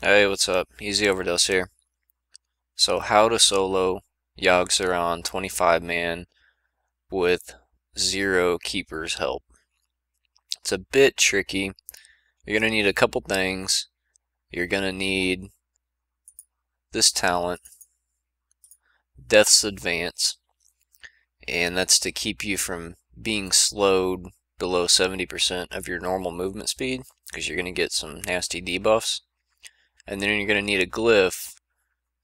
Hey, what's up? EZOVERDOSE here. So, how to solo Yogg Saron 25-man with 0 keeper's help. It's a bit tricky. You're going to need a couple things. You're going to need this talent, Death's Advance, and that's to keep you from being slowed below 70% of your normal movement speed, because you're going to get some nasty debuffs. And then you're going to need a glyph.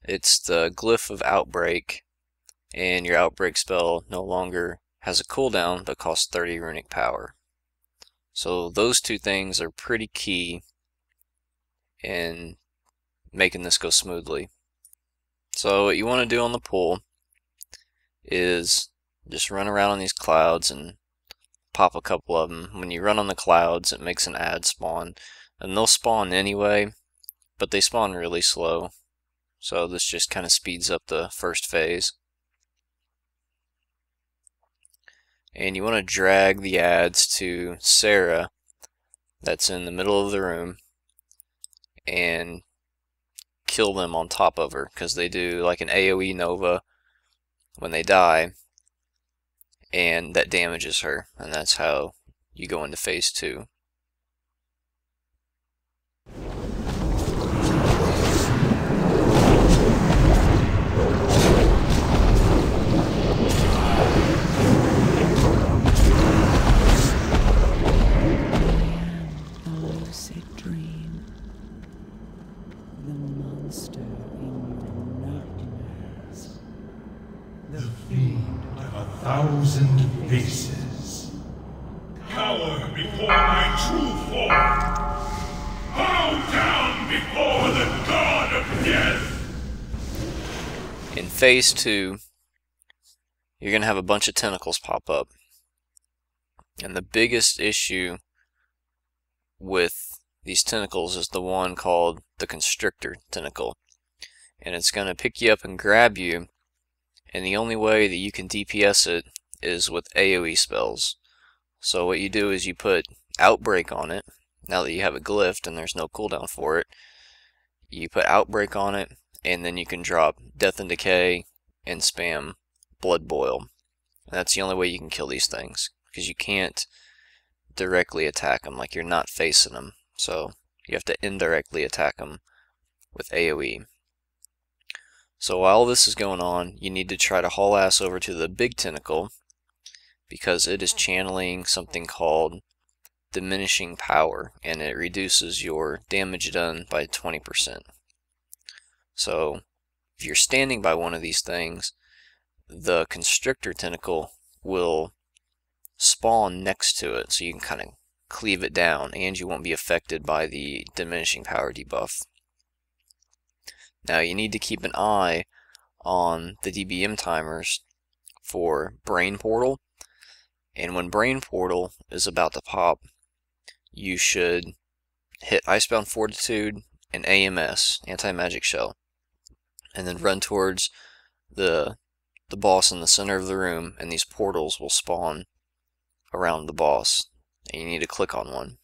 It's the Glyph of Outbreak, and your Outbreak spell no longer has a cooldown but costs 30 runic power. So those two things are pretty key in making this go smoothly. So what you want to do on the pool is just run around on these clouds and pop a couple of them. When you run on the clouds, it makes an ad spawn, and they'll spawn anyway, but they spawn really slow. So this just kind of speeds up the first phase. And you want to drag the ads to Sarah, that's in the middle of the room, and kill them on top of her, because they do like an AoE Nova when they die, and that damages her, and that's how you go into phase 2. The fiend of 1,000 faces. Cower before my true form! Bow down before the god of death! In phase 2, you're going to have a bunch of tentacles pop up. And the biggest issue with these tentacles is the one called the Constrictor Tentacle. And it's going to pick you up and grab you, and the only way that you can DPS it is with AoE spells. So what you do is you put Outbreak on it. Now that you have it glyphed and there's no cooldown for it, you put Outbreak on it, and then you can drop Death and Decay and spam Blood Boil. And that's the only way you can kill these things, because you can't directly attack them, like you're not facing them. So you have to indirectly attack them with AoE. So while this is going on, you need to try to haul ass over to the big tentacle, because it is channeling something called Diminishing Power, and it reduces your damage done by 20%. So if you're standing by one of these things, the Constrictor Tentacle will spawn next to it, so you can kind of cleave it down, and you won't be affected by the Diminishing Power debuff. Now you need to keep an eye on the DBM timers for Brain Portal, and when Brain Portal is about to pop, you should hit Icebound Fortitude and AMS, Anti-Magic Shell, and then run towards the boss in the center of the room, and these portals will spawn around the boss, and you need to click on one.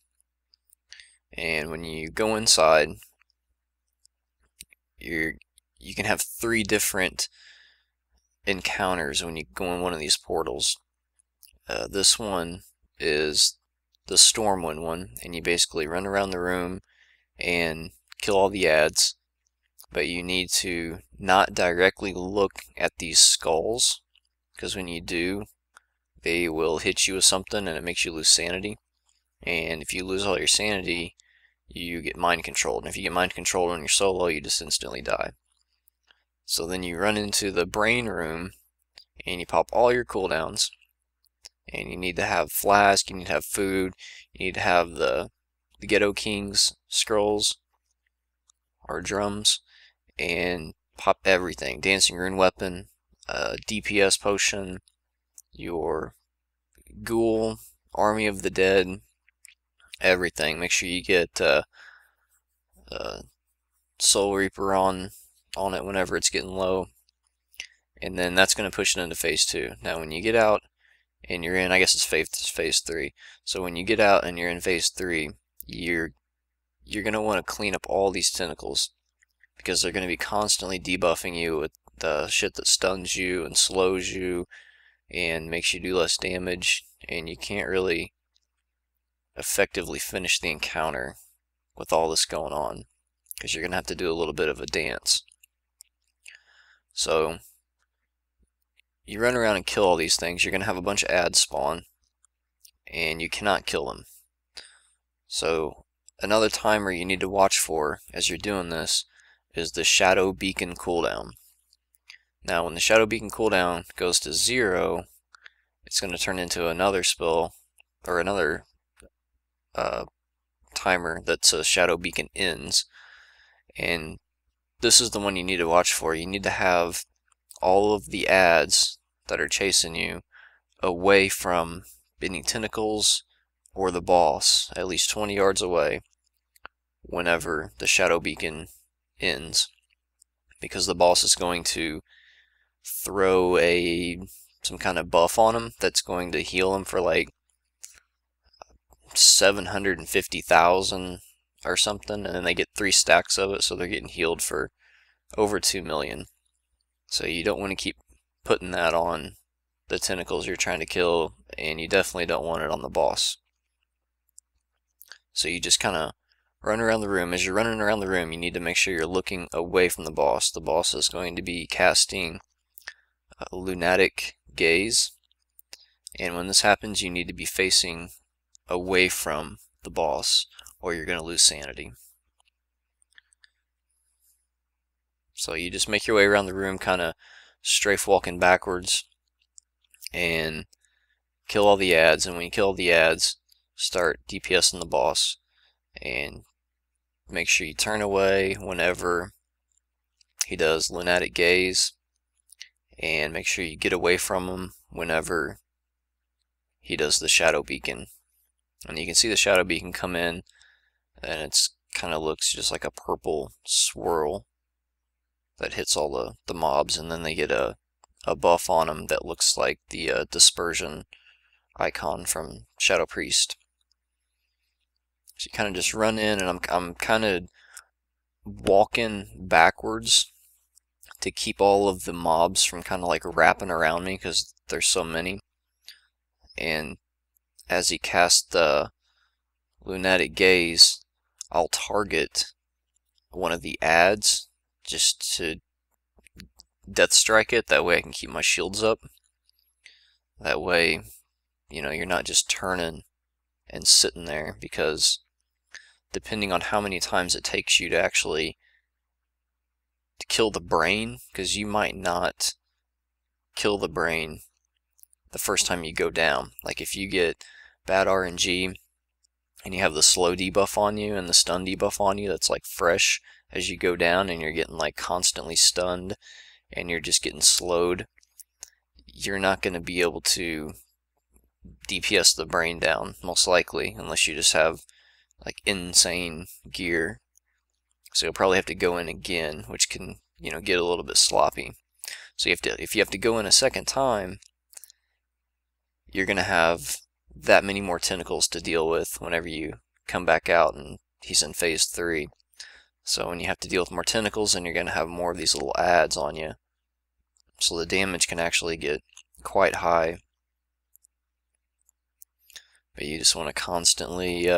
And when you go inside, you can have 3 different encounters when you go in one of these portals. This one is the Stormwind one, and you basically run around the room and kill all the ads, but you need to not directly look at these skulls, because when you do, they will hit you with something and it makes you lose sanity. And if you lose all your sanity, you get mind controlled. And if you get mind controlled when you're solo, you just instantly die. So then you run into the brain room and you pop all your cooldowns. And you need to have flask, you need to have food, you need to have the Ghetto King's scrolls or drums, and pop everything. Dancing Rune Weapon, DPS potion, your Ghoul, Army of the Dead, everything. Make sure you get Soul Reaper on it whenever it's getting low, and then that's going to push it into phase 2. Now when you get out and you're in, I guess it's phase 3, so when you get out and you're in phase 3, you you're going to want to clean up all these tentacles, because they're going to be constantly debuffing you with the shit that stuns you and slows you and makes you do less damage, and you can't really effectively finish the encounter with all this going on, because you're going to have to do a little bit of a dance. So you run around and kill all these things, you're going to have a bunch of ads spawn, and you cannot kill them. So another timer you need to watch for as you're doing this is the Shadow Beacon cooldown. Now when the Shadow Beacon cooldown goes to 0, it's going to turn into another spell, or another timer that says Shadow Beacon ends, and this is the one you need to watch for. You need to have all of the ads that are chasing you away from any tentacles or the boss, at least 20 yards away, whenever the Shadow Beacon ends, because the boss is going to throw some kind of buff on him that's going to heal him for like 750,000 or something, and then they get 3 stacks of it, so they're getting healed for over 2 million. So you don't want to keep putting that on the tentacles you're trying to kill, and you definitely don't want it on the boss. So you just kind of run around the room. As you're running around the room, you need to make sure you're looking away from the boss. The boss is going to be casting Lunatic Gaze, and when this happens, you need to be facing away from the boss, or you're going to lose sanity. So you just make your way around the room, kind of strafe walking backwards, and kill all the ads. And when you kill all the ads, start DPSing the boss, and make sure you turn away whenever he does Lunatic Gaze, and make sure you get away from him whenever he does the Shadow Beacon. And you can see the Shadow Beacon come in, and it's kind of looks just like a purple swirl that hits all the mobs, and then they get a buff on them that looks like the dispersion icon from Shadow Priest. So you kind of just run in, and I'm kind of walking backwards to keep all of the mobs from kind of like wrapping around me, because there's so many. And as he casts the Lunatic Gaze, I'll target one of the ads just to death strike it. That way I can keep my shields up. That way, you know, you're not just turning and sitting there, because depending on how many times it takes you to actually kill the brain, because you might not kill the brain the first time you go down. Like if you get bad RNG and you have the slow debuff on you and the stun debuff on you that's like fresh as you go down, and you're getting like constantly stunned and you're just getting slowed, you're not going to be able to DPS the brain down, most likely, unless you just have like insane gear. So you'll probably have to go in again, which can, you know, get a little bit sloppy. So if you have to go in a second time, you're going to have that many more tentacles to deal with whenever you come back out and he's in phase 3. So when you have to deal with more tentacles, then you're going to have more of these little ads on you. So the damage can actually get quite high. But you just want to constantly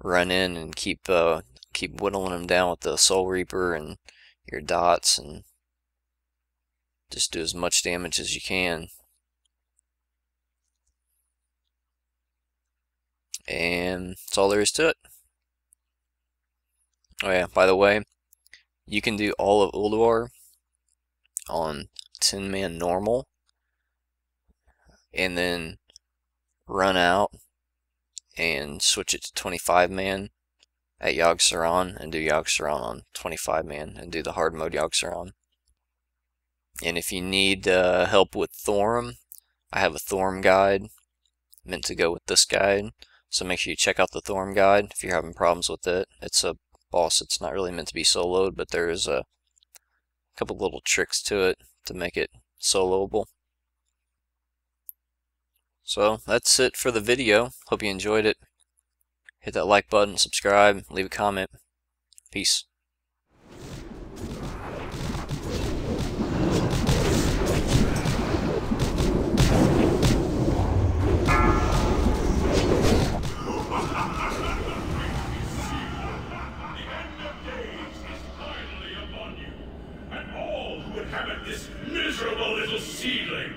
run in and keep whittling them down with the Soul Reaper and your dots, and just do as much damage as you can. And that's all there is to it. Oh yeah, by the way, you can do all of Ulduar on 10-man normal, and then run out and switch it to 25-man at Yogg Saron, and do Yogg Saron on 25-man, and do the hard mode Yogg Saron. And if you need help with Thorm, I have a Thorm guide meant to go with this guide, so make sure you check out the Thorm guide if you're having problems with it. It's a boss that's not really meant to be soloed, but there is a couple little tricks to it to make it soloable. So that's it for the video. Hope you enjoyed it. Hit that like button, subscribe, leave a comment. Peace. This miserable little seedling